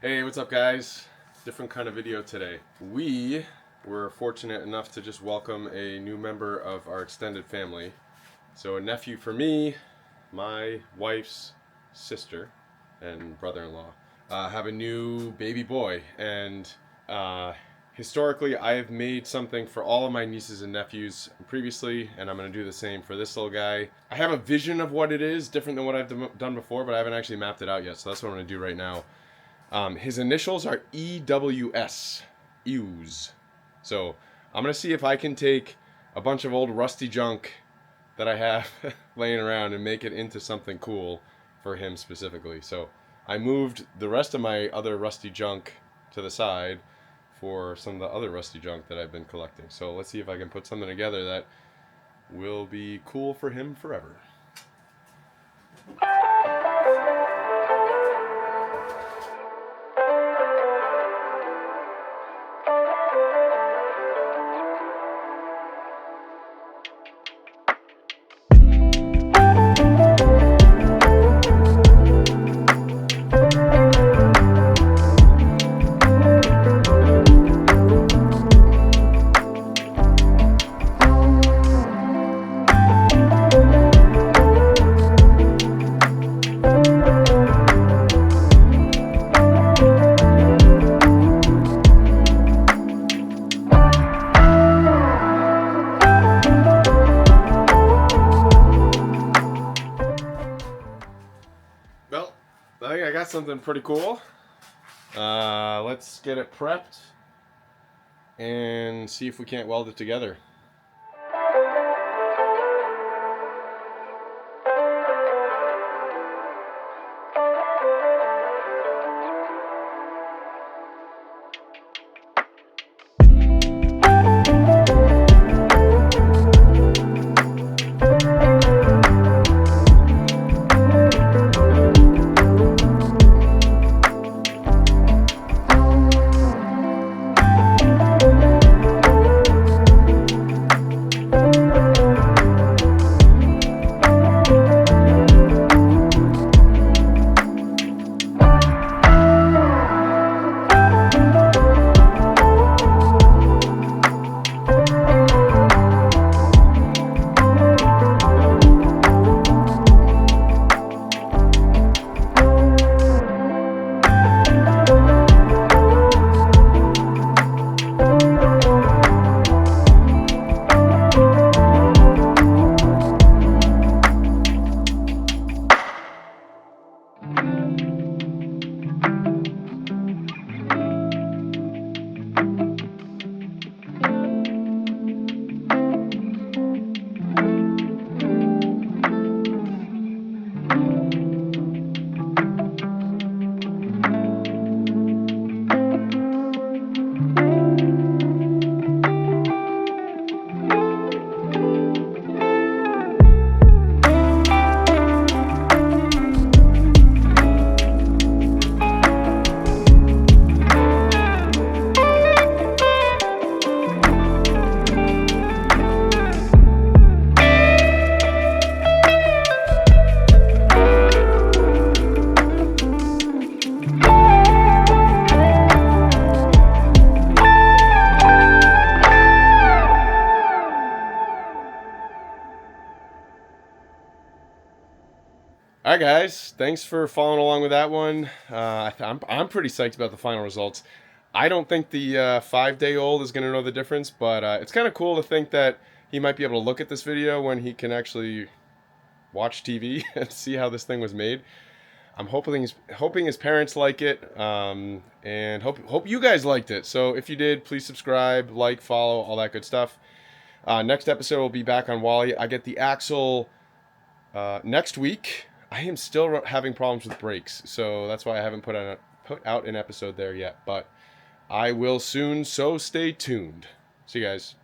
Hey, what's up guys? Different kind of video today. We were fortunate enough to just welcome a new member of our extended family. So a nephew for me, my wife's sister and brother-in-law have a new baby boy. And historically I've made something for all of my nieces and nephews previously, and I'm going to do the same for this little guy. I have a vision of what it is, different than what I've done before, but I haven't actually mapped it out yet, so that's what I'm going to do right now. His initials are EWS, Ews. So I'm going to see if I can take a bunch of old rusty junk that I have laying around and make it into something cool for him specifically. So I moved the rest of my other rusty junk to the side for some of the other rusty junk that I've been collecting. So let's see if I can put something together that will be cool for him forever. Well, I think I got something pretty cool. Let's get it prepped and see if we can't weld it together. Alright guys, thanks for following along with that one. I'm pretty psyched about the final results. I don't think the 5-day-old is going to know the difference, but it's kind of cool to think that he might be able to look at this video when he can actually watch TV and see how this thing was made. I'm hoping his parents like it, and hope you guys liked it. So if you did, please subscribe, like, follow, all that good stuff. Next episode will be back on Wally. I get the axle next week. I am still having problems with brakes, so that's why I haven't put out an episode there yet. But I will soon, so stay tuned. See you guys.